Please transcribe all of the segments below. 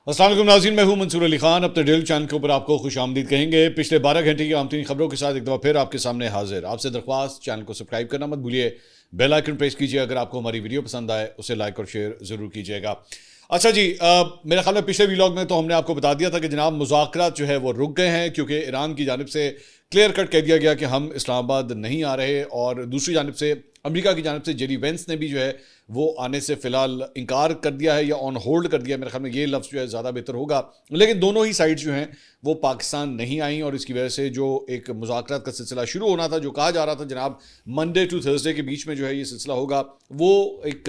السلام علیکم ناظرین، میں ہوں منصور علی خان، اپنے ڈیل چینل کے اوپر آپ کو خوش آمدید کہیں گے۔ پچھلے 12 گھنٹے کی عام خبروں کے ساتھ ایک دفعہ پھر آپ کے سامنے حاضر۔ آپ سے درخواست، چینل کو سبسکرائب کرنا مت بھولیے، بیل آئیکن پریس کیجیے۔ اگر آپ کو ہماری ویڈیو پسند آئے اسے لائک اور شیئر ضرور کیجیے گا۔ اچھا جی، میرے خیال میں پچھلے ویلاگ میں تو ہم نے آپ کو بتا دیا تھا کہ جناب مذاکرات جو ہے وہ رک گئے ہیں، کیونکہ ایران کی جانب سے کلیئر کٹ کہہ دیا گیا کہ ہم اسلام آباد نہیں آ رہے، اور دوسری جانب سے امریکہ کی جانب سے جیری وینس نے بھی جو ہے وہ آنے سے فی الحال انکار کر دیا ہے، یا آن ہولڈ کر دیا ہے۔ میرے خیال میں یہ لفظ جو ہے زیادہ بہتر ہوگا۔ لیکن دونوں ہی سائڈ جو ہیں وہ پاکستان نہیں آئیں، اور اس کی وجہ سے جو ایک مذاکرات کا سلسلہ شروع ہونا تھا، جو کہا جا رہا تھا جناب منڈے ٹو تھرسڈے کے بیچ میں جو ہے یہ سلسلہ ہوگا، وہ ایک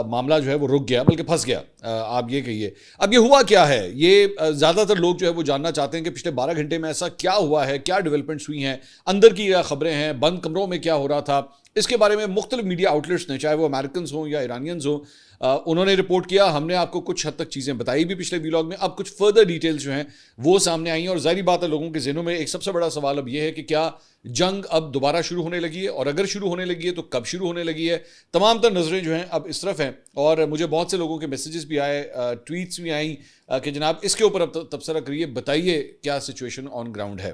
معاملہ جو ہے وہ رک گیا، بلکہ پھنس گیا، آپ یہ کہیے۔ اب یہ ہوا کیا ہے، یہ زیادہ تر لوگ جو ہے وہ جاننا چاہتے ہیں کہ پچھلے 12 گھنٹے میں ایسا کیا ہوا ہے، کیا ڈیولپمنٹس ہوئی ہیں، اندر کی کیا خبریں ہیں، بند کمروں میں کیا ہو رہا تھا۔ اس کے بارے میں مختلف میڈیا آؤٹلیٹس نے، چاہے وہ امریکنز ہوں یا ایرانینز ہوں، انہوں نے رپورٹ کیا۔ ہم نے آپ کو کچھ حد تک چیزیں بتائی بھی پچھلے ویلاگ میں۔ اب کچھ فردر ڈیٹیلز جو ہیں وہ سامنے آئی ہیں، اور ظاہری بات ہے لوگوں کے ذہنوں میں ایک سب سے بڑا سوال اب یہ ہے کہ کیا جنگ اب دوبارہ شروع ہونے لگی ہے، اور اگر شروع ہونے لگی ہے تو کب شروع ہونے لگی ہے۔ تمام تر نظریں جو ہیں اب اس طرف ہیں، اور مجھے بہت سے لوگوں کے میسیجز بھی آئے، ٹویٹس بھی آئیں کہ جناب اس کے اوپر اب تبصرہ کریے، بتائیے کیا سچویشن آن گراؤنڈ ہے۔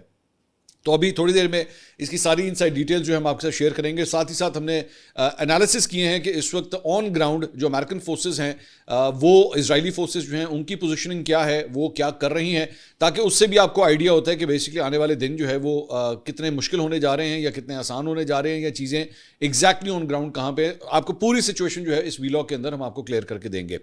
تو ابھی تھوڑی دیر میں اس کی ساری انسائڈ ڈیٹیل جو ہم آپ کے ساتھ شیئر کریں گے۔ ساتھ ہی ساتھ ہم نے انالیسس کیے ہیں کہ اس وقت آن گراؤنڈ جو امریکن فورسز ہیں، وہ اسرائیلی فورسز جو ہیں ان کی پوزیشننگ کیا ہے، وہ کیا کر رہی ہیں، تاکہ اس سے بھی آپ کو آئیڈیا ہوتا ہے کہ بیسکلی آنے والے دن جو ہے وہ کتنے مشکل ہونے جا رہے ہیں یا کتنے آسان ہونے جا رہے ہیں، یا چیزیں ایگزیکٹلی آن گراؤنڈ کہاں پہ۔ آپ کو پوری سچویشن جو ہے اس ویلاگ کے اندر ہم آپ کو کلیئر کر کے دیں گے۔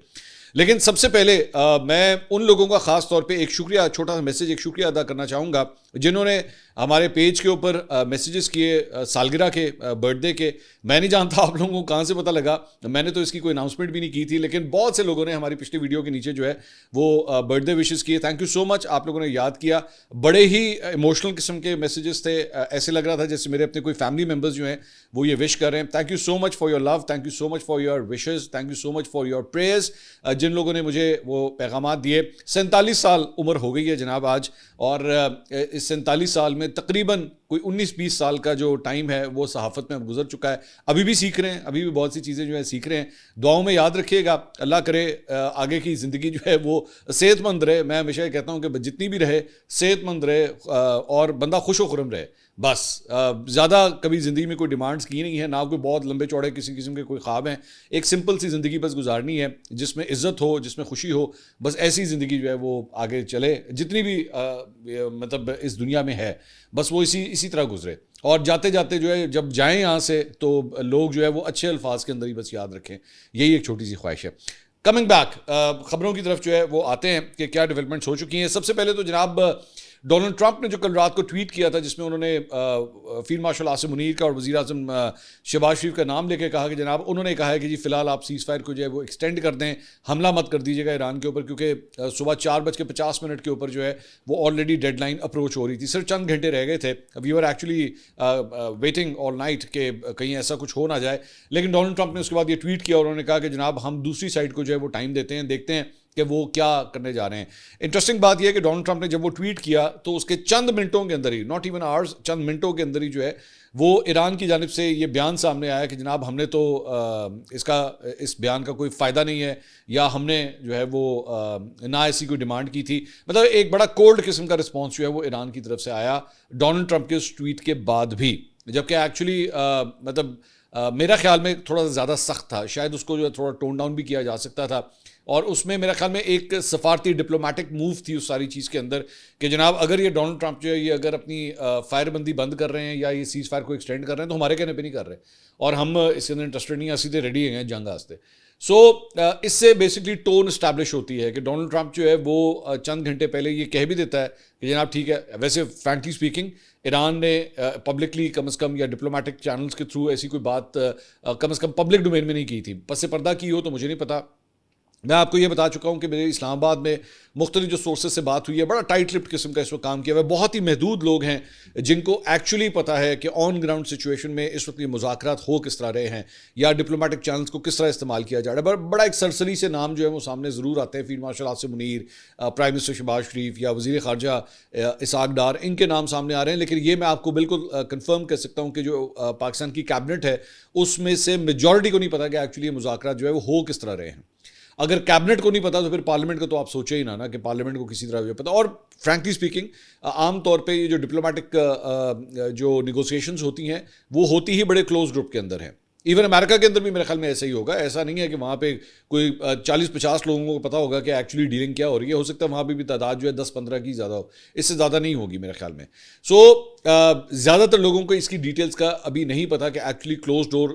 لیکن سب سے پہلے میں ان لوگوں کا خاص طور پہ ایک شکریہ، چھوٹا سا میسیج، ایک شکریہ ادا کرنا چاہوں گا جنہوں نے ہمارے پیج کے اوپر میسیجز کیے سالگرہ کے، برتھ ڈے کے۔ میں نہیں جانتا آپ لوگوں کو کہاں سے پتہ لگا، میں نے تو اس کی کوئی اناؤنسمنٹ بھی نہیں کی تھی، لیکن بہت سے لوگوں نے ہماری پچھلی ویڈیو کے نیچے جو ہے وہ برتھ ڈے وشز کیے۔ تھینک یو سو مچ، آپ لوگوں نے یاد کیا۔ بڑے ہی ایموشنل قسم کے میسیجز تھے، ایسے لگ رہا تھا جیسے میرے اپنے کوئی فیملی ممبرز جو ہیں وہ یہ وش کر رہے ہیں۔ Thank you so much for your love, thank you so much for your wishes, thank you so much for your prayers. جن لوگوں نے مجھے وہ پیغامات دیے۔ 47 سال عمر ہو گئی ہے جناب آج، اور اس 47 سال میں تقریباً کوئی 19-20 سال کا جو ٹائم ہے وہ صحافت میں اب گزر چکا ہے۔ ابھی بھی سیکھ رہے ہیں، ابھی بھی بہت سی چیزیں جو ہے سیکھ رہے ہیں۔ دعاؤں میں یاد رکھیے گا، اللہ کرے آگے کی زندگی جو ہے وہ صحت مند رہے۔ میں ہمیشہ یہ کہتا ہوں کہ جتنی بھی رہے صحت مند رہے، اور بندہ خوش و خرم رہے، بس۔ زیادہ کبھی زندگی میں کوئی ڈیمانڈز کی نہیں ہے، نہ کوئی بہت لمبے چوڑے کسی قسم کے کوئی خواب ہیں۔ ایک سمپل سی زندگی بس گزارنی ہے، جس میں عزت ہو، جس میں خوشی ہو، بس ایسی زندگی جو ہے وہ آگے چلے، جتنی بھی مطلب اس دنیا میں ہے، بس وہ اسی طرح گزرے۔ اور جاتے جاتے جو ہے جب جائیں یہاں سے تو لوگ جو ہے وہ اچھے الفاظ کے اندر ہی بس یاد رکھیں، یہی ایک چھوٹی سی خواہش ہے۔ کمنگ بیک، خبروں کی طرف جو ہے وہ آتے ہیں کہ کیا ڈیولپمنٹس ہو چکی ہیں۔ سب سے پہلے تو جناب ڈونلڈ ٹرمپ نے جو کل رات کو ٹویٹ کیا تھا، جس میں انہوں نے فیلڈ مارشل عاصم منیر کا اور وزیر اعظم شہباز شریف کا نام لے کے کہا کہ جناب انہوں نے کہا ہے کہ جی فی الحال آپ سیز فائر کو جو ہے وہ ایکسٹینڈ کر دیں، حملہ مت کر دیجیے گا ایران کے اوپر، کیونکہ صبح 4:50 کے اوپر جو ہے وہ آلریڈی ڈیڈ لائن اپروچ ہو رہی تھی، صرف چند گھنٹے رہ گئے تھے۔ We are actually waiting all night کہ کہیں ایسا کچھ ہو نہ جائے۔ لیکن ڈونلڈ ٹرمپ نے اس کے بعد یہ ٹویٹ کیا، اور انہوں نے کہا کہ جناب ہم دوسری سائڈ کو جو ہے وہ ٹائم دیتے ہیں، دیکھتے ہیں کہ وہ کیا کرنے جا رہے ہیں۔ انٹرسٹنگ بات یہ ہے کہ ڈونلڈ ٹرمپ نے جب وہ ٹویٹ کیا تو اس کے چند منٹوں کے اندر ہی، ناٹ ایون آورز، چند منٹوں کے اندر ہی جو ہے وہ ایران کی جانب سے یہ بیان سامنے آیا کہ جناب ہم نے تو اس بیان کا کوئی فائدہ نہیں ہے، یا ہم نے جو ہے وہ نہ ایسی کوئی ڈیمانڈ کی تھی۔ مطلب ایک بڑا کولڈ قسم کا رسپانس جو ہے وہ ایران کی طرف سے آیا ڈونلڈ ٹرمپ کے اس ٹویٹ کے بعد بھی، جبکہ ایکچولی مطلب میرا خیال میں تھوڑا سا زیادہ سخت تھا، شاید اس کو جو ہے تھوڑا ٹون ڈاؤن بھی کیا جا سکتا تھا۔ اور اس میں میرا خیال میں ایک سفارتی ڈپلومیٹک موو تھی اس ساری چیز کے اندر کہ جناب اگر یہ ڈونلڈ ٹرمپ جو ہے یہ اگر اپنی فائر بندی بند کر رہے ہیں یا یہ سیز فائر کو ایکسٹینڈ کر رہے ہیں تو ہمارے کہنے پہ نہیں کر رہے، اور ہم اس کے اندر انٹرسٹڈ نہیں ہیں، سیدھے ریڈی ہیں جنگ واسطے۔ سو اس سے بیسکلی ٹون اسٹیبلش ہوتی ہے کہ ڈونلڈ ٹرمپ جو ہے وہ چند گھنٹے پہلے یہ کہہ بھی دیتا ہے کہ جناب ٹھیک ہے۔ ویسے فرینکلی اسپیکنگ ایران نے پبلکلی کم از کم یا ڈپلومیٹک چینلز کے تھرو ایسی کوئی بات کم از کم پبلک ڈومین میں نہیں کی تھی، پس پردہ کی ہو تو مجھے نہیں پتا۔ میں آپ کو یہ بتا چکا ہوں کہ میرے اسلام آباد میں مختلف جو سورسز سے بات ہوئی ہے، بڑا ٹائٹ لپڈ قسم کا اس وقت کام کیا ہوا ہے۔ بہت ہی محدود لوگ ہیں جن کو ایکچولی پتہ ہے کہ آن گراؤنڈ سچویشن میں اس وقت یہ مذاکرات ہو کس طرح رہے ہیں، یا ڈپلومیٹک چینلز کو کس طرح استعمال کیا جا رہا ہے۔ بڑا ایک سرسری سے نام جو ہے وہ سامنے ضرور آتے ہیں، field marshal Asim Munir, prime minister Shehbaz Sharif, یا وزیر خارجہ اسحاق ڈار، ان کے نام سامنے آ رہے ہیں۔ لیکن یہ میں آپ کو بالکل کنفرم کر سکتا ہوں کہ جو پاکستان کی کیبنٹ ہے اس میں سے میجورٹی کو نہیں پتا کہ ایکچولی یہ مذاکرات جو ہے وہ ہو کس طرح رہے ہیں۔ اگر کیبنٹ کو نہیں پتا تو پھر پارلیمنٹ کا تو آپ سوچے ہی نا کہ پارلیمنٹ کو کسی طرح پتا. اور فرینکلی اسپیکنگ عام طور پہ یہ جو ڈپلومیٹک جو نیگوسیشنز ہوتی ہیں وہ ہوتی ہی بڑے کلوز گروپ کے اندر ہیں. ایون امریکہ کے اندر بھی میرے خیال میں ایسا ہی ہوگا. ایسا نہیں ہے کہ وہاں پہ کوئی 40-50 لوگوں کو پتا ہوگا کہ ایکچولی ڈیلنگ کیا ہو رہی ہے. ہو سکتا ہے وہاں پہ بھی تعداد جو ہے 10-15 کی زیادہ ہو, اس سے زیادہ نہیں ہوگی میرے خیال میں. سو زیادہ تر لوگوں کو اس کی ڈیٹیلز کا ابھی نہیں پتا کہ ایکچولی کلوز ڈور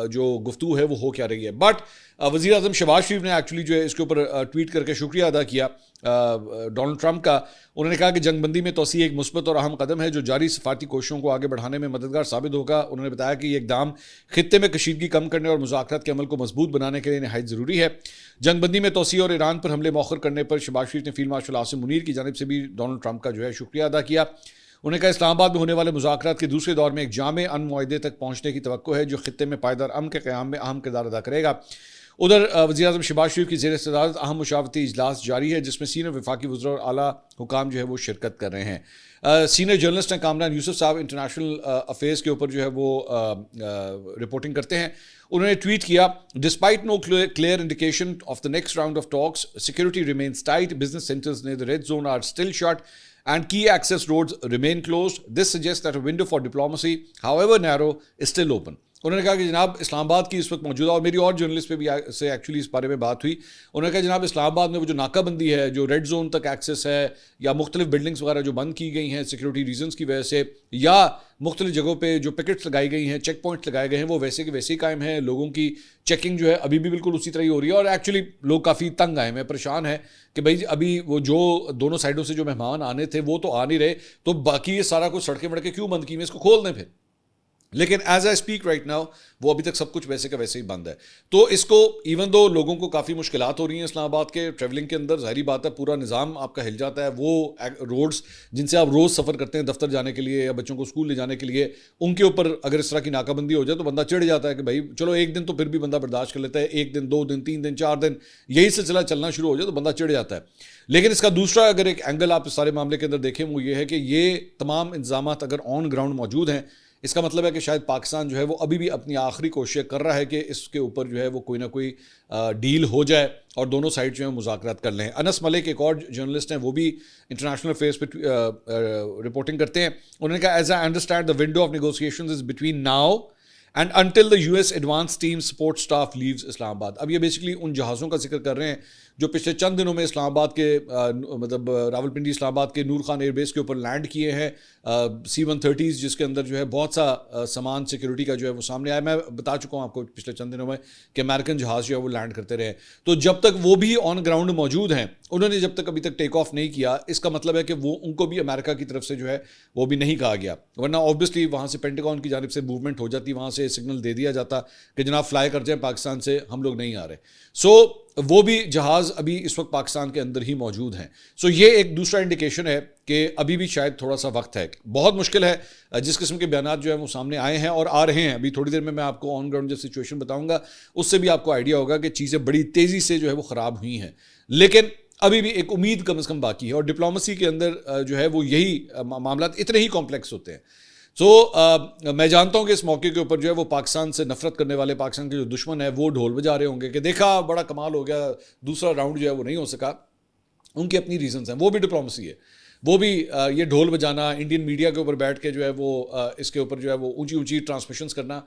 جو گفتگو ہے وہ ہو کیا رہی ہے. بٹ وزیر اعظم شہباز شریف نے ایکچولی جو ہے اس کے اوپر ٹویٹ کر کے شکریہ ادا کیا ڈونلڈ ٹرمپ کا. انہوں نے کہا کہ جنگ بندی میں توسیع ایک مثبت اور اہم قدم ہے جو جاری سفارتی کوششوں کو آگے بڑھانے میں مددگار ثابت ہوگا. انہوں نے بتایا کہ یہ اقدام خطے میں کشیدگی کم کرنے اور مذاکرات کے عمل کو مضبوط بنانے کے لیے نہایت ضروری ہے. جنگ بندی میں توسیع اور ایران پر حملے مؤخر کرنے پر شہباز شریف نے فیلڈ مارشل عاصم منیر کی جانب سے بھی ڈونلڈ ٹرمپ کا جو ہے شکریہ ادا کیا. انہوں نے کہا اسلام آباد میں ہونے والے مذاکرات کے دوسرے دور میں ایک جامع امن معاہدے تک پہنچنے کی توقع ہے جو خطے میں پائیدار امن کے قیام میں اہم کردار ادا کرے گا. ادھر وزیر اعظم شہباز شریف کی زیر صدارت اہم مشاورتی اجلاس جاری ہے جس میں سینئر وفاقی وزراء اور اعلیٰ حکام جو ہے وہ شرکت کر رہے ہیں. سینئر جرنلسٹ ہیں کامران یوسف صاحب, انٹرنیشنل افیئرز کے اوپر جو ہے وہ رپورٹنگ کرتے ہیں. انہوں نے ٹویٹ کیا despite no clear indication of the next round of talks security remains tight business centres near the red zone are still shut and key access roads remain closed. This suggests that a window for diplomacy, however narrow, is still open. انہوں نے کہا کہ جناب اسلام آباد کی اس وقت موجودہ, اور میری اور جرنلسٹ پہ بھی سے ایکچولی اس بارے میں بات ہوئی, انہوں نے کہا جناب اسلام آباد میں وہ جو ناکہ بندی ہے, جو ریڈ زون تک ایکسیس ہے, یا مختلف بلڈنگس وغیرہ جو بند کی گئی ہیں سیکورٹی ریزنس کی وجہ سے, یا مختلف جگہوں پہ جو پکٹس لگائی گئی ہیں, چیک پوائنٹس لگائے گئے ہیں, وہ ویسے کے ویسے ہی قائم ہیں. لوگوں کی چیکنگ جو ہے ابھی بھی بالکل اسی طرح ہی ہو رہی ہے. اور ایکچولی لوگ کافی تنگ آئے ہیں, پریشان ہیں کہ بھائی ابھی وہ جو دونوں سائڈوں سے جو مہمان آنے تھے وہ تو آ نہیں رہے, تو باقی یہ سارا کچھ سڑکیں وڑکیں کیوں بند کی ہیں, اس کو کھول دیں پھر. لیکن as I speak right now وہ ابھی تک سب کچھ ویسے کا ویسے ہی بند ہے. تو اس کو ایون دو لوگوں کو کافی مشکلات ہو رہی ہیں اسلام آباد کے ٹریولنگ کے اندر, ظاہری بات ہے پورا نظام آپ کا ہل جاتا ہے. وہ روڈز جن سے آپ روز سفر کرتے ہیں دفتر جانے کے لیے یا بچوں کو اسکول لے جانے کے لیے, ان کے اوپر اگر اس طرح کی ناکہ بندی ہو جائے تو بندہ چڑھ جاتا ہے کہ بھائی چلو ایک دن تو پھر بھی بندہ برداشت کر لیتا ہے, 1 دن 2 دن 3 دن 4 دن یہی سلسلہ چلنا شروع ہو جائے تو بندہ چڑھ جاتا ہے. لیکن اس کا دوسرا اگر ایک اینگل آپ اس سارے معاملے کے اندر دیکھیں وہ یہ ہے کہ یہ تمام انتظامات اگر آن گراؤنڈ موجود ہیں, اس کا مطلب ہے کہ شاید پاکستان جو ہے وہ ابھی بھی اپنی آخری کوششیں کر رہا ہے کہ اس کے اوپر جو ہے وہ کوئی نہ کوئی ڈیل ہو جائے اور دونوں سائڈ جو ہے مذاکرات کر لیں. انس ملک ایک اور جرنلسٹ ہیں, وہ بھی انٹرنیشنل افیئرس پہ رپورٹنگ کرتے ہیں. انہوں نے کہا as I understand the window of negotiations is between now and until the US advance team support staff leaves Islamabad. اب یہ بیسکلی ان جہازوں کا ذکر کر رہے ہیں جو پچھلے چند دنوں میں اسلام آباد کے مطلب راولپنڈی اسلام آباد کے نور خان ایئر بیس کے اوپر لینڈ کیے ہیں, C-130s جس کے اندر جو ہے بہت سا سامان سیکورٹی کا جو ہے وہ سامنے آیا. میں بتا چکا ہوں آپ کو پچھلے چند دنوں میں کہ امریکن جہاز جو ہے وہ لینڈ کرتے رہے. تو جب تک وہ بھی آن گراؤنڈ موجود ہیں, انہوں نے جب تک ابھی تک ٹیک آف نہیں کیا, اس کا مطلب ہے کہ وہ ان کو بھی امریکہ کی طرف سے جو ہے وہ بھی نہیں کہا گیا, ورنہ آبویسلی وہاں سے پینٹاگون کی جانب سے موومنٹ ہو جاتی, وہاں سے سگنل دے دیا جاتا کہ جناب فلائی کر جائیں پاکستان سے, ہم لوگ نہیں آ رہے. سو وہ بھی جہاز ابھی اس وقت پاکستان کے اندر ہی موجود ہیں. سو یہ ایک دوسرا انڈیکیشن ہے کہ ابھی بھی شاید تھوڑا سا وقت ہے. بہت مشکل ہے, جس قسم کے بیانات جو ہیں وہ سامنے آئے ہیں اور آ رہے ہیں. ابھی تھوڑی دیر میں آپ کو آن گراؤنڈ جو سچویشن بتاؤں گا اس سے بھی آپ کو آئیڈیا ہوگا کہ چیزیں بڑی تیزی سے جو ہے وہ خراب ہوئی ہیں, لیکن ابھی بھی ایک امید کم از کم باقی ہے. اور ڈپلومسی کے اندر جو ہے وہ یہی معاملات اتنے ہی کمپلیکس ہوتے ہیں. میں جانتا ہوں کہ اس موقع کے اوپر جو ہے وہ پاکستان سے نفرت کرنے والے, پاکستان کے جو دشمن ہیں وہ ڈھول بجا رہے ہوں گے کہ دیکھا بڑا کمال ہو گیا, دوسرا راؤنڈ جو ہے وہ نہیں ہو سکا. ان کی اپنی ریزنز ہیں, وہ بھی ڈپلومسی ہے, وہ بھی یہ ڈھول بجانا, انڈین میڈیا کے اوپر بیٹھ کے جو ہے وہ اس کے اوپر جو ہے وہ اونچی اونچی ٹرانسمیشنز کرنا,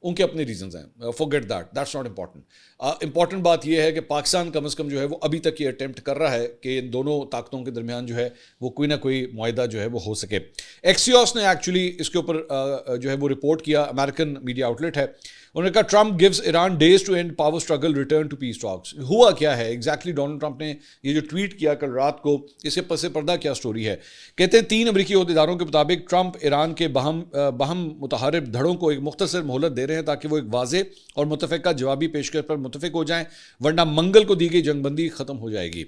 ان کے اپنے ریزنز ہیں. Forget that's not important. Important بات یہ ہے کہ پاکستان کم از کم جو ہے وہ ابھی تک یہ اٹیمپٹ کر رہا ہے کہ ان دونوں طاقتوں کے درمیان جو ہے وہ کوئی نہ کوئی معاہدہ جو ہے وہ ہو سکے. ایکسیوس نے ایکچولی اس کے اوپر جو ہے وہ رپورٹ کیا, امریکن میڈیا آؤٹلیٹ ہے. انہوں نے کہا Trump gives Iran days to end power struggle return to peace talks. ہوا کیا ہے ایگزیکٹلی؟ ڈونلڈ ٹرمپ نے یہ جو ٹویٹ کیا کل رات کو, اس کے پس پردہ کیا سٹوری ہے؟ کہتے ہیں 3 امریکی عہدیداروں کے مطابق ٹرمپ ایران کے بہم متحارب دھڑوں کو ایک مختصر مہلت دے رہے ہیں تاکہ وہ ایک واضح اور متفقہ جوابی پیشکش پر متفق ہو جائیں, ورنہ منگل کو دی گئی جنگ بندی ختم ہو جائے گی.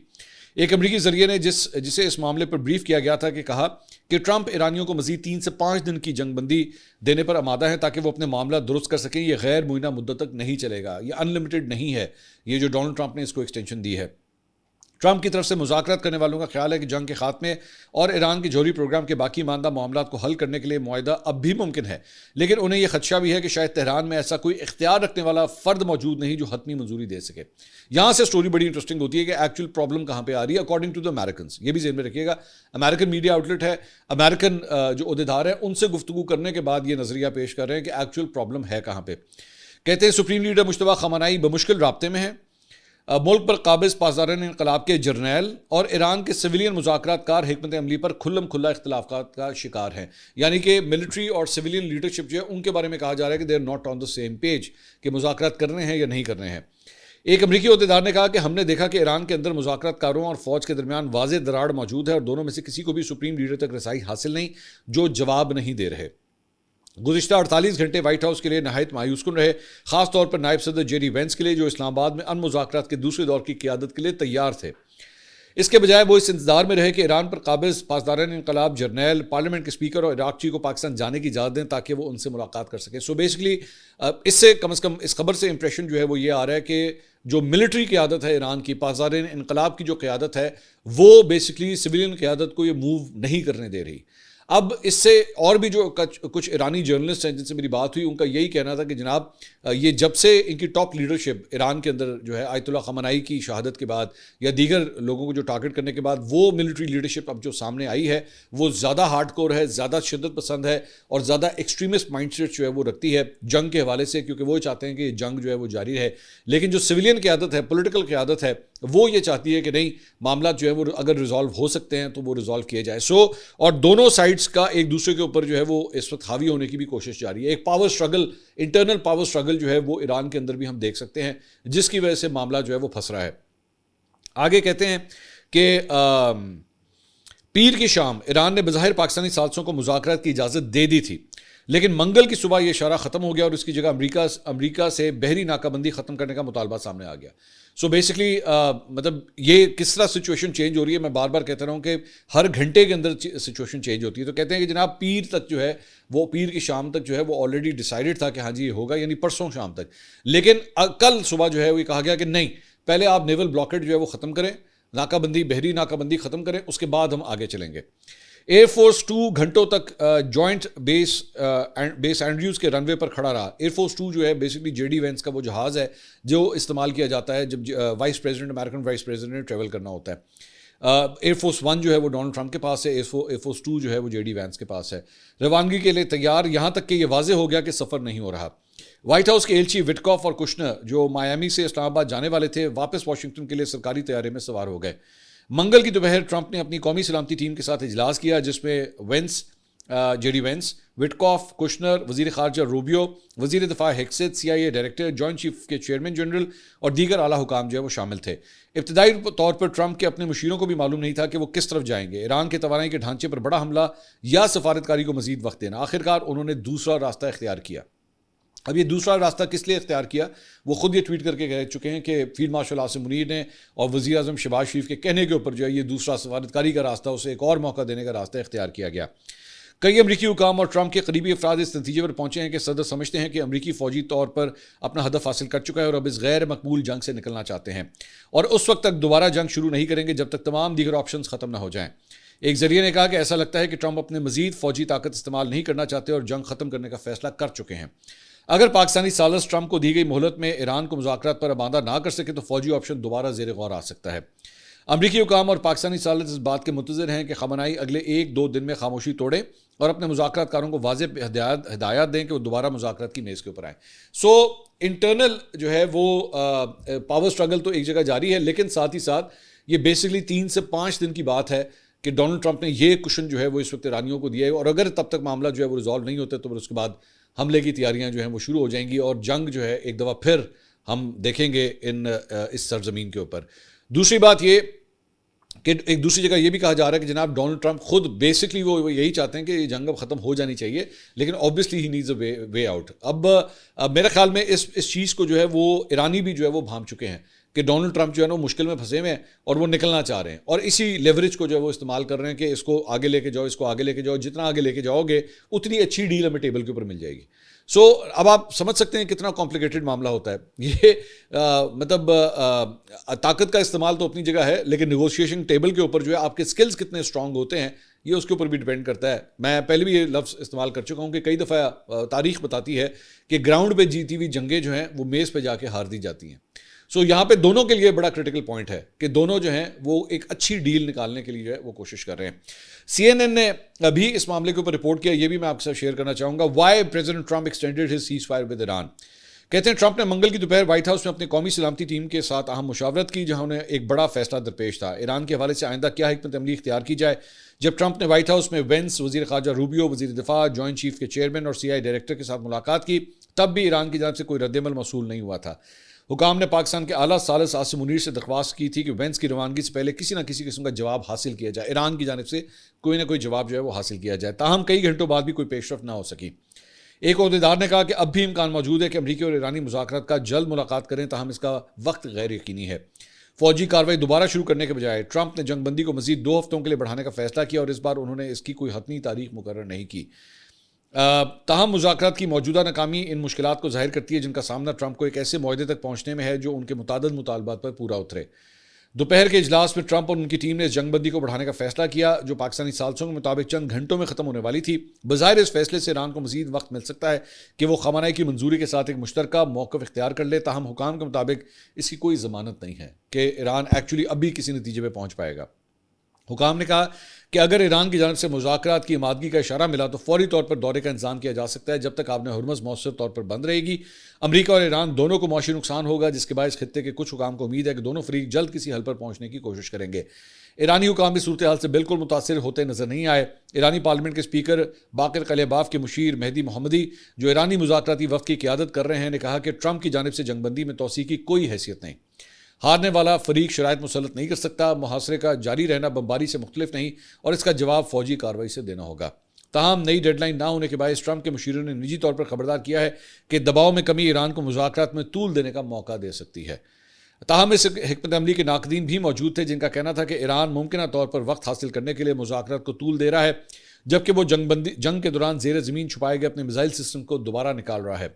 ایک امریکی ذریعے نے جسے اس معاملے پر بریف کیا گیا تھا کہ کہا کہ ٹرمپ ایرانیوں کو مزید 3 سے 5 دن کی جنگ بندی دینے پر آمادہ ہیں تاکہ وہ اپنے معاملات درست کر سکیں. یہ غیر معینہ مدت تک نہیں چلے گا, یہ ان لمیٹڈ نہیں ہے, یہ جو ڈونلڈ ٹرمپ نے اس کو ایکسٹینشن دی ہے. ٹرمپ کی طرف سے مذاکرات کرنے والوں کا خیال ہے کہ جنگ کے خاتمے اور ایران کے جوہری پروگرام کے باقی ماندہ معاملات کو حل کرنے کے لیے معاہدہ اب بھی ممکن ہے، لیکن انہیں یہ خدشہ بھی ہے کہ شاید تہران میں ایسا کوئی اختیار رکھنے والا فرد موجود نہیں جو حتمی منظوری دے سکے۔ یہاں سے سٹوری بڑی انٹرسٹنگ ہوتی ہے کہ ایکچوئل پرابلم کہاں پہ آ رہی ہے اکارڈنگ ٹو دی امریکنز۔ یہ بھی ذہن میں رکھیے گا، امریکن میڈیا آؤٹلیٹ ہے، امریکن جو عہدیدار ہیں ان سے گفتگو کرنے کے بعد یہ نظریہ پیش کر رہے ہیں کہ ایکچوئل پرابلم ہے کہاں پہ۔ کہتے ہیں سپریم لیڈر مجتبیٰ خامنہئی بمشکل رابطے میں ہیں، ملک پر قابض پاسداران انقلاب کے جرنیل اور ایران کے سویلین مذاکرات کار حکمت عملی پر کھلم کھلا اختلافات کا شکار ہیں، یعنی کہ ملٹری اور سویلین لیڈرشپ جو ہے ان کے بارے میں کہا جا رہا ہے کہ they are not on the same page کہ مذاکرات کرنے ہیں یا نہیں کرنے ہیں۔ ایک امریکی عہدیدار نے کہا کہ ہم نے دیکھا کہ ایران کے اندر مذاکرات کاروں اور فوج کے درمیان واضح دراڑ موجود ہے اور دونوں میں سے کسی کو بھی سپریم لیڈر تک رسائی حاصل نہیں جو جواب نہیں دے رہے۔ گزشتہ 48 گھنٹے وائٹ ہاؤس کے لیے نہایت مایوس کن رہے، خاص طور پر نائب صدر جے ڈی وینس کے لیے جو اسلام آباد میں مذاکرات کے دوسرے دور کی قیادت کے لیے تیار تھے۔ اس کے بجائے وہ اس انتظار میں رہے کہ ایران پر قابض پاسداران انقلاب جرنیل، پارلیمنٹ کے اسپیکر اور عراقچی کو پاکستان جانے کی اجازت دیں تاکہ وہ ان سے ملاقات کر سکے۔ سو بیسکلی اس سے کم از کم اس خبر سے امپریشن جو ہے وہ یہ آ رہا ہے کہ جو ملٹری قیادت ہے ایران کی، پاسداران انقلاب کی جو قیادت ہے وہ بیسکلی سویلین قیادت کو یہ موو نہیں کرنے دے رہی۔ اب اس سے اور بھی جو کچھ ایرانی جرنلسٹ ہیں جن سے میری بات ہوئی ان کا یہی کہنا تھا کہ جناب یہ جب سے ان کی ٹاپ لیڈرشپ ایران کے اندر جو ہے آیت اللہ خامنہئی کی شہادت کے بعد یا دیگر لوگوں کو جو ٹارگٹ کرنے کے بعد وہ ملٹری لیڈرشپ اب جو سامنے آئی ہے وہ زیادہ ہارڈ کور ہے، زیادہ شدت پسند ہے اور زیادہ ایکسٹریمسٹ مائنڈ سیٹ جو ہے وہ رکھتی ہے جنگ کے حوالے سے، کیونکہ وہ چاہتے ہیں کہ یہ جنگ جو ہے وہ جاری رہے۔ لیکن جو سویلین قیادت ہے، پولیٹیکل قیادت ہے، وہ یہ چاہتی ہے کہ نہیں، معاملات جو ہے وہ اگر ریزالو ہو سکتے ہیں تو وہ ریزالو کیے جائے۔ اور دونوں سائڈز کا ایک دوسرے کے اوپر جو ہے وہ اس وقت حاوی ہونے کی بھی کوشش جاری ہے۔ ایک power struggle, internal power struggle جو ہے وہ ایران کے اندر بھی ہم دیکھ سکتے ہیں، جس کی وجہ سے معاملہ جو ہے وہ پھنس رہا ہے۔ آگے کہتے ہیں کہ پیر کی شام ایران نے بظاہر پاکستانی سازشوں کو مذاکرات کی اجازت دے دی تھی، لیکن منگل کی صبح یہ اشارہ ختم ہو گیا اور اس کی جگہ امریکہ سے بحری ناکہ بندی ختم کرنے کا مطالبہ سامنے آ گیا۔ سو بیسکلی مطلب یہ کس طرح سچویشن چینج ہو رہی ہے، میں بار بار کہتا رہا ہوں کہ ہر گھنٹے کے اندر سچویشن چینج ہوتی ہے۔ تو کہتے ہیں کہ جناب پیر تک جو ہے وہ پیر کی شام تک جو ہے وہ آلریڈی ڈیسائیڈڈ تھا کہ ہاں جی یہ ہوگا، یعنی پرسوں شام تک، لیکن کل صبح جو ہے وہ کہا گیا کہ نہیں، پہلے آپ نیول بلاکیڈ جو ہے وہ ختم کریں، ناکہ بندی، بحری ناکہ بندی ختم کریں، اس کے بعد ہم آگے چلیں گے۔ ایئر فورس 2 گھنٹوں تک جوائنٹ بیس اینڈریوز کے رن وے پر کھڑا رہا۔ ایئر فورس 2 جو ہے بیسکلی جے ڈی وینس کا وہ جہاز ہے جو استعمال کیا جاتا ہے جب vice president, American vice president نے ٹریول کرنا ہوتا ہے۔ ایئر فورس 1 جو ہے وہ ڈونلڈ ٹرمپ کے پاس ہے، ایئر فورس 2 جو ہے وہ جے ڈی وینس کے پاس ہے۔ روانگی کے لیے تیار، یہاں تک کہ یہ واضح ہو گیا کہ سفر نہیں ہو رہا۔ وائٹ ہاؤس کے ایلچی وٹکاف اور کشنر جو مایامی سے اسلام آباد جانے والے تھے واپس واشنگٹن کے لیے سرکاری طیارے میں سوار ہو گئے۔ منگل کی دوپہر ٹرمپ نے اپنی قومی سلامتی ٹیم کے ساتھ اجلاس کیا جس میں جے ڈی وینس، وٹکاف، کشنر، وزیر خارجہ روبیو، وزیر دفاع ہیکسٹ، CIA ڈائریکٹر، جوائنٹ چیف کے چیئرمین جنرل اور دیگر اعلیٰ حکام جو ہے وہ شامل تھے۔ ابتدائی طور پر ٹرمپ کے اپنے مشیروں کو بھی معلوم نہیں تھا کہ وہ کس طرف جائیں گے، ایران کے توانائی کے ڈھانچے پر بڑا حملہ یا سفارتکاری کو مزید وقت دینا۔ آخرکار انہوں نے دوسرا راستہ اختیار کیا۔ اب یہ دوسرا راستہ کس لیے اختیار کیا وہ خود یہ ٹویٹ کر کے کہہ چکے ہیں کہ فیلڈ مارشل عاصم منیر نے اور وزیر اعظم شہباز شریف کے کہنے کے اوپر جو ہے یہ دوسرا سفارتکاری کا راستہ، اسے ایک اور موقع دینے کا راستہ اختیار کیا گیا۔ کئی امریکی حکام اور ٹرمپ کے قریبی افراد اس نتیجے پر پہنچے ہیں کہ صدر سمجھتے ہیں کہ امریکی فوجی طور پر اپنا ہدف حاصل کر چکا ہے اور اب اس غیر مقبول جنگ سے نکلنا چاہتے ہیں اور اس وقت تک دوبارہ جنگ شروع نہیں کریں گے جب تک تمام دیگر آپشنز ختم نہ ہو جائیں۔ ایک ذریعے نے کہا کہ ایسا لگتا ہے کہ ٹرمپ اپنے مزید فوجی طاقت استعمال نہیں کرنا چاہتے اور جنگ ختم کرنے کا فیصلہ کر چکے ہیں۔ اگر پاکستانی سالس ٹرمپ کو دی گئی مہلت میں ایران کو مذاکرات پر آمادہ نہ کر سکے تو فوجی آپشن دوبارہ زیر غور آ سکتا ہے۔ امریکی حکام اور پاکستانی سالس اس بات کے منتظر ہیں کہ خامنہئی اگلے 1-2 دن میں خاموشی توڑیں اور اپنے مذاکرات کاروں کو واضح ہدایات دیں کہ وہ دوبارہ مذاکرات کی میز کے اوپر آئیں۔ سو انٹرنل جو ہے وہ پاور سٹرگل تو ایک جگہ جاری ہے، لیکن ساتھ ہی ساتھ یہ بیسکلی 3 سے 5 دن کی بات ہے کہ ڈونلڈ ٹرمپ نے یہ کوشن جو ہے وہ اس وقت ایرانیوں کو دیا ہے اور اگر تب تک معاملہ جو ہے وہ ریزالو نہیں ہوتا تو پھر اس کے بعد حملے کی تیاریاں جو ہیں وہ شروع ہو جائیں گی اور جنگ جو ہے ایک دفعہ پھر ہم دیکھیں گے اس سرزمین کے اوپر۔ دوسری بات یہ کہ ایک دوسری جگہ یہ بھی کہا جا رہا ہے کہ جناب ڈونلڈ ٹرمپ خود بیسکلی وہ یہی چاہتے ہیں کہ یہ جنگ اب ختم ہو جانی چاہیے، لیکن obviously he needs a way out. اب میرے خیال میں اس چیز کو جو ہے وہ ایرانی بھی جو ہے وہ بھانپ چکے ہیں کہ ڈونلڈ ٹرمپ جو ہے نا وہ مشکل میں پھنسے ہوئے ہیں اور وہ نکلنا چاہ رہے ہیں اور اسی لیوریج کو جو ہے وہ استعمال کر رہے ہیں کہ اس کو آگے لے کے جاؤ، اس کو آگے لے کے جاؤ، جتنا آگے لے کے جاؤ گے اتنی اچھی ڈیل ہمیں ٹیبل کے اوپر مل جائے گی۔ سو اب آپ سمجھ سکتے ہیں کتنا کمپلیکیٹڈ معاملہ ہوتا ہے یہ مطلب طاقت کا استعمال تو اپنی جگہ ہے، لیکن نیگوشیشن ٹیبل کے اوپر جو ہے آپ کے سکلز کتنے اسٹرانگ ہوتے ہیں یہ اس کے اوپر بھی ڈیپینڈ کرتا ہے. میں پہلے بھی یہ لفظ استعمال کر چکا ہوں کہ کئی دفعہ تاریخ بتاتی ہے کہ گراؤنڈ پہ جیتی ہوئی جنگیں جو ہیں وہ میز پہ جا کے ہار دی جاتی ہیں. سو یہاں پہ دونوں کے لیے بڑا کرٹیکل پوائنٹ ہے کہ دونوں جو ہیں وہ ایک اچھی ڈیل نکالنے کے لیے جو ہے وہ کوشش کر رہے ہیں. CNN نے ابھی اس معاملے کے اوپر رپورٹ کیا، یہ بھی میں آپ کے ساتھ شیئر کرنا چاہوں گا. Why President Trump extended his ceasefire with Iran. کہتے ہیں ٹرمپ نے منگل کی دوپہر وائٹ ہاؤس میں اپنی قومی سلامتی ٹیم کے ساتھ اہم مشاورت کی، جہاں انہیں ایک بڑا فیصلہ درپیش تھا. ایران کے حوالے سے آئندہ کیا حکمت عملی اختیار کی جائے. جب ٹرمپ نے وائٹ ہاؤس میں وینس، وزیر خارجہ روبیو، وزیر دفاع، جوائنٹ چیف کے چیئرمین اور CIA ڈائریکٹر کے ساتھ ملاقات کی، تب بھی ایران کی جانب سے کوئی رد عمل موصول نہیں ہوا تھا. حکام نے پاکستان کے اعلیٰ ثالث عاصم منیر سے درخواست کی تھی کہ وینس کی روانگی سے پہلے کسی نہ کسی قسم کا جواب حاصل کیا جائے، ایران کی جانب سے کوئی نہ کوئی جواب جو ہے وہ حاصل کیا جائے. تاہم کئی گھنٹوں بعد بھی کوئی پیش رفت نہ ہو سکی. ایک عہدیدار نے کہا کہ اب بھی امکان موجود ہے کہ امریکی اور ایرانی مذاکرات کا جلد ملاقات کریں، تاہم اس کا وقت غیر یقینی ہے. فوجی کارروائی دوبارہ شروع کرنے کے بجائے ٹرمپ نے جنگ بندی کو مزید 2 ہفتوں کے لیے بڑھانے کا فیصلہ کیا، اور اس بار انہوں نے اس کی کوئی حتمی تاریخ مقرر نہیں کی. تاہم مذاکرات کی موجودہ ناکامی ان مشکلات کو ظاہر کرتی ہے جن کا سامنا ٹرمپ کو ایک ایسے معاہدے تک پہنچنے میں ہے جو ان کے متعدد مطالبات پر پورا اترے. دوپہر کے اجلاس میں ٹرمپ اور ان کی ٹیم نے اس جنگ بندی کو بڑھانے کا فیصلہ کیا جو پاکستانی ثالثوں کے مطابق چند گھنٹوں میں ختم ہونے والی تھی. بظاہر اس فیصلے سے ایران کو مزید وقت مل سکتا ہے کہ وہ خامنہ کی منظوری کے ساتھ ایک مشترکہ موقف اختیار کر لے، تاہم حکام کے مطابق اس کی کوئی ضمانت نہیں ہے کہ ایران ایکچولی اب بھی کسی نتیجے پہ پہنچ پائے گا. حکام نے کہا کہ اگر ایران کی جانب سے مذاکرات کی آمادگی کا اشارہ ملا تو فوری طور پر دورے کا انتظام کیا جا سکتا ہے جب تک آبِ ہرمز مؤثر طور پر بند رہے گی. امریکہ اور ایران دونوں کو معاشی نقصان ہوگا، جس کے باعث خطے کے کچھ حکام کو امید ہے کہ دونوں فریق جلد کسی حل پر پہنچنے کی کوشش کریں گے. ایرانی حکام بھی صورتحال سے بالکل متاثر ہوتے نظر نہیں آئے. ایرانی پارلیمنٹ کے اسپیکر باقر قلیباف کے مشیر مہدی محمدی جو ایرانی مذاکراتی وفد کی قیادت کر رہے ہیں نے کہا کہ ٹرمپ کی جانب سے جنگ بندی میں توسیع کی کوئی حیثیت نہیں. ہارنے والا فریق شرائط مسلط نہیں کر سکتا، محاصرے کا جاری رہنا بمباری سے مختلف نہیں اور اس کا جواب فوجی کارروائی سے دینا ہوگا. تاہم نئی ڈیڈ لائن نہ ہونے کے باعث ٹرمپ کے مشیروں نے نجی طور پر خبردار کیا ہے کہ دباؤ میں کمی ایران کو مذاکرات میں طول دینے کا موقع دے سکتی ہے. تاہم اس حکمت عملی کے ناقدین بھی موجود تھے جن کا کہنا تھا کہ ایران ممکنہ طور پر وقت حاصل کرنے کے لیے مذاکرات کو طول دے رہا ہے، جبکہ وہ جنگ کے دوران زیر زمین چھپائے گئے اپنے میزائل سسٹم کو دوبارہ نکال رہا ہے.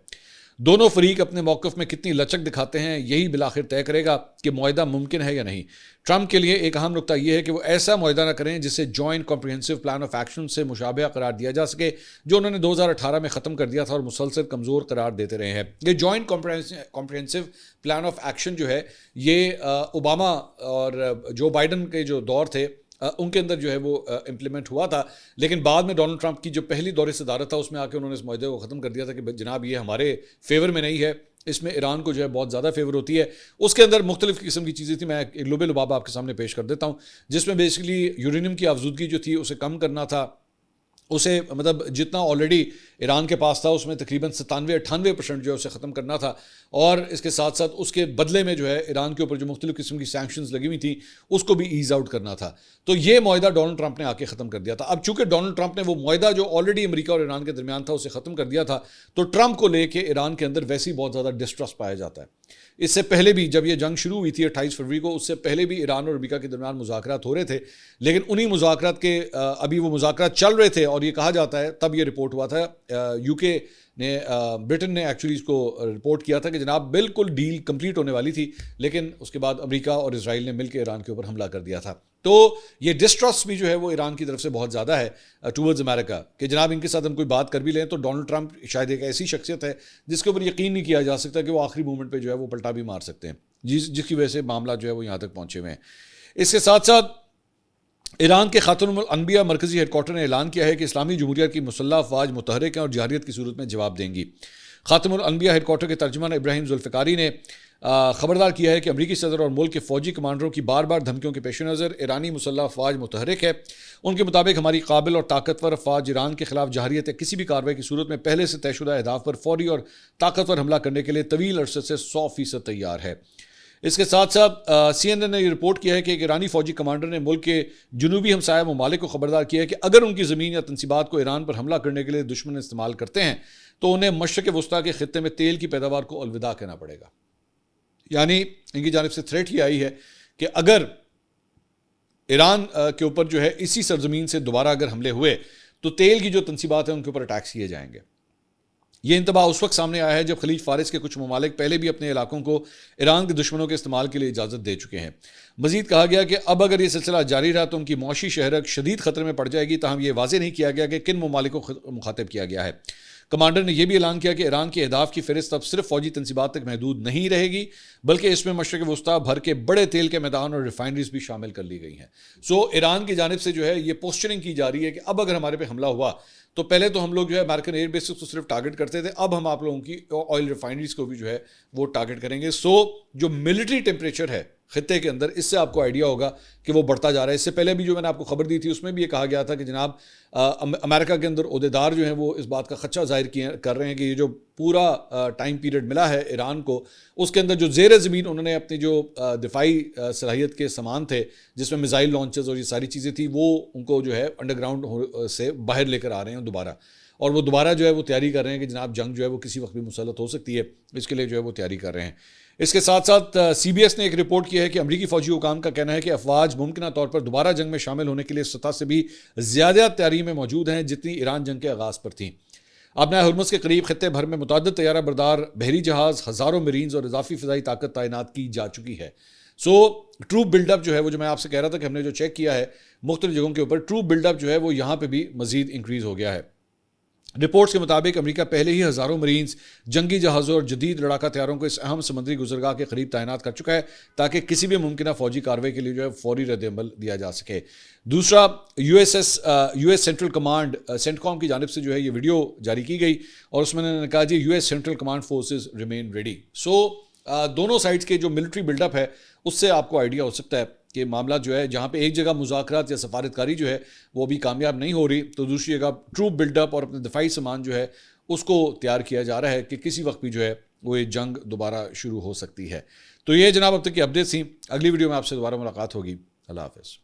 دونوں فریق اپنے موقف میں کتنی لچک دکھاتے ہیں یہی بالآخر طے کرے گا کہ معاہدہ ممکن ہے یا نہیں. ٹرمپ کے لیے ایک اہم نقطہ یہ ہے کہ وہ ایسا معاہدہ نہ کریں جسے joint comprehensive plan of action سے مشابہہ قرار دیا جا سکے جو انہوں نے 2018 میں ختم کر دیا تھا اور مسلسل کمزور قرار دیتے رہے ہیں. یہ joint comprehensive plan of action جو ہے یہ اوباما اور جو بائیڈن کے جو دور تھے ان کے اندر جو ہے وہ امپلیمنٹ ہوا تھا، لیکن بعد میں ڈونلڈ ٹرمپ کی جو پہلی دور صدارت تھا اس میں آ کے انہوں نے اس معاہدے کو ختم کر دیا تھا کہ جناب یہ ہمارے فیور میں نہیں ہے، اس میں ایران کو جو ہے بہت زیادہ فیور ہوتی ہے. اس کے اندر مختلف قسم کی چیزیں تھیں، میں ایک لبے لباب آپ کے سامنے پیش کر دیتا ہوں، جس میں بیسیکلی یورینیم کی افزودگی جو تھی اسے کم کرنا تھا. اسے مطلب جتنا آلریڈی ایران کے پاس تھا اس میں تقریباً 97-98% جو ہے اسے ختم کرنا تھا، اور اس کے ساتھ ساتھ اس کے بدلے میں جو ہے ایران کے اوپر جو مختلف قسم کی سینکشنز لگی ہوئی تھیں اس کو بھی ایز آؤٹ کرنا تھا. تو یہ معاہدہ ڈونلڈ ٹرمپ نے آ کے ختم کر دیا تھا. اب چونکہ ڈونلڈ ٹرمپ نے وہ معاہدہ جو آلریڈی امریکہ اور ایران کے درمیان تھا اسے ختم کر دیا تھا، تو ٹرمپ کو لے کے ایران کے اندر ویسے ہی بہت زیادہ ڈسٹرسٹ پایا جاتا ہے. اس سے پہلے بھی جب یہ جنگ شروع ہوئی تھی 28 فروری کو، اس سے پہلے بھی ایران اور امریکہ کے درمیان مذاکرات ہو رہے تھے، لیکن انہی مذاکرات کے ابھی وہ مذاکرات چل رہے تھے اور یہ کہا جاتا ہے تب یہ رپورٹ ہوا تھا، UK نے برٹن نے ایکچولی اس کو رپورٹ کیا تھا کہ جناب بالکل ڈیل کمپلیٹ ہونے والی تھی، لیکن اس کے بعد امریکہ اور اسرائیل نے مل کے ایران کے اوپر حملہ کر دیا تھا. تو یہ ڈسٹرسٹ بھی جو ہے وہ ایران کی طرف سے بہت زیادہ ہے ٹورڈز امریکہ کہ جناب ان کے ساتھ ہم کوئی بات کر بھی لیں تو ڈونلڈ ٹرمپ شاید ایک ایسی شخصیت ہے جس کے اوپر یقین نہیں کیا جا سکتا کہ وہ آخری مومنٹ پہ جو ہے وہ پلٹا بھی مار سکتے ہیں، جس کی وجہ سے معاملہ جو ہے وہ یہاں تک پہنچے ہوئے ہیں. اس کے ساتھ ساتھ ایران کے خاتون الانبیاء مرکزی ہیڈ کوارٹر نے اعلان کیا ہے کہ اسلامی جمہوریہ کی مسلح افواج متحرک ہیں اور جارحیت کی صورت میں جواب دیں گی. خاتم الانبیاء ہیڈ کوارٹر کے ترجمان ابراہیم ذوالفقاری نے خبردار کیا ہے کہ امریکی صدر اور ملک کے فوجی کمانڈروں کی بار بار دھمکیوں کے پیش نظر ایرانی مسلح افواج متحرک ہے. ان کے مطابق ہماری قابل اور طاقتور افواج ایران کے خلاف جارحیت یا کسی بھی کارروائی کی صورت میں پہلے سے طے شدہ اہداف پر فوری اور طاقتور حملہ کرنے کے لیے طویل عرصے سے 100% تیار ہے. اس کے ساتھ ساتھ CNN نے یہ رپورٹ کیا ہے کہ ایک ایرانی فوجی کمانڈر نے ملک کے جنوبی ہمسایہ ممالک کو خبردار کیا ہے کہ اگر ان کی زمین یا تنصیبات کو ایران پر حملہ کرنے کے لیے دشمن استعمال کرتے ہیں تو انہیں مشرق وسطیٰ کے خطے میں تیل کی پیداوار کو الوداع کہنا پڑے گا. یعنی ان کی جانب سے تھریٹ یہ آئی ہے کہ اگر ایران کے اوپر جو ہے اسی سرزمین سے دوبارہ اگر حملے ہوئے تو تیل کی جو تنصیبات ہیں ان کے اوپر اٹیکس کیے جائیں گے. یہ انتباہ اس وقت سامنے آیا ہے جب خلیج فارس کے کچھ ممالک پہلے بھی اپنے علاقوں کو ایران کے دشمنوں کے استعمال کے لیے اجازت دے چکے ہیں۔ مزید کہا گیا کہ اب اگر یہ سلسلہ جاری رہا تو ان کی معاشی شہرت شدید خطرے میں پڑ جائے گی، تاہم یہ واضح نہیں کیا گیا کہ کن ممالک کو مخاطب کیا گیا ہے۔ کمانڈر نے یہ بھی اعلان کیا کہ ایران کے اہداف کی فہرست اب صرف فوجی تنصیبات تک محدود نہیں رہے گی، بلکہ اس میں مشرق وسطیٰ بھر کے بڑے تیل کے میدان اور ریفائنریز بھی شامل کر لی گئی ہیں۔ ایران کی جانب سے جو ہے یہ پوسچرنگ کی جا رہی ہے کہ اب اگر ہمارے پہ حملہ ہوا تو پہلے تو ہم لوگ جو ہے امریکن ایئر بیسز کو صرف ٹارگٹ کرتے تھے، اب ہم آپ لوگوں کی آئل ریفائنریز کو بھی جو ہے وہ ٹارگٹ کریں گے۔ جو ملٹری ٹیمپریچر ہے خطے کے اندر، اس سے آپ کو آئیڈیا ہوگا کہ وہ بڑھتا جا رہا ہے۔ اس سے پہلے بھی جو میں نے آپ کو خبر دی تھی اس میں بھی یہ کہا گیا تھا کہ جناب امریکہ کے اندر عہدیدار جو ہیں وہ اس بات کا خدشہ ظاہر کر رہے ہیں کہ یہ جو پورا ٹائم پیریڈ ملا ہے ایران کو، اس کے اندر جو زیر زمین انہوں نے اپنی جو دفاعی صلاحیت کے سامان تھے جس میں میزائل لانچرز اور یہ ساری چیزیں تھیں، وہ ان کو جو ہے انڈر گراؤنڈ سے باہر لے کر آ رہے ہیں دوبارہ، اور وہ دوبارہ جو ہے وہ تیاری کر رہے ہیں کہ جناب جنگ جو ہے وہ کسی وقت بھی مسلط ہو سکتی ہے، اس کے لیے جو ہے وہ تیاری کر رہے ہیں۔ اس کے ساتھ ساتھ سی بی ایس نے ایک رپورٹ کی ہے کہ امریکی فوجی حکام کا کہنا ہے کہ افواج ممکنہ طور پر دوبارہ جنگ میں شامل ہونے کے لیے سطح سے بھی زیادہ تیاری میں موجود ہیں جتنی ایران جنگ کے آغاز پر تھیں۔ آبنائے ہرمز کے قریب خطے بھر میں متعدد طیارہ بردار بحری جہاز، ہزاروں مرینز اور اضافی فضائی طاقت تعینات کی جا چکی ہے۔ ٹروپ بلڈ اپ جو ہے وہ جو میں آپ سے کہہ رہا تھا کہ ہم نے جو چیک کیا ہے مختلف جگہوں کے اوپر، ٹروپ بلڈ اپ جو ہے وہ یہاں پہ بھی مزید انکریز ہو گیا ہے۔ رپورٹس کے مطابق امریکہ پہلے ہی ہزاروں مرینز، جنگی جہازوں اور جدید لڑاکا طیاروں کو اس اہم سمندری گزرگاہ کے قریب تعینات کر چکا ہے تاکہ کسی بھی ممکنہ فوجی کارروائی کے لیے جو ہے فوری رد عمل دیا جا سکے۔ دوسرا، U S central command CENTCOM کی جانب سے جو ہے یہ ویڈیو جاری کی گئی اور اس میں انہوں نے کہا جی U S central command forces remain ready. دونوں سائڈز کے جو ملٹری بلڈ اپ ہے اس سے آپ کو آئیڈیا ہو سکتا ہے کہ معاملہ جو ہے جہاں پہ ایک جگہ مذاکرات یا سفارتکاری جو ہے وہ بھی کامیاب نہیں ہو رہی، تو دوسری جگہ ٹروپ بلڈ اپ اور اپنے دفاعی سامان جو ہے اس کو تیار کیا جا رہا ہے کہ کسی وقت بھی جو ہے وہ یہ جنگ دوبارہ شروع ہو سکتی ہے۔ تو یہ جناب اب تک کی اپڈیٹس تھیں، اگلی ویڈیو میں آپ سے دوبارہ ملاقات ہوگی۔ اللہ حافظ۔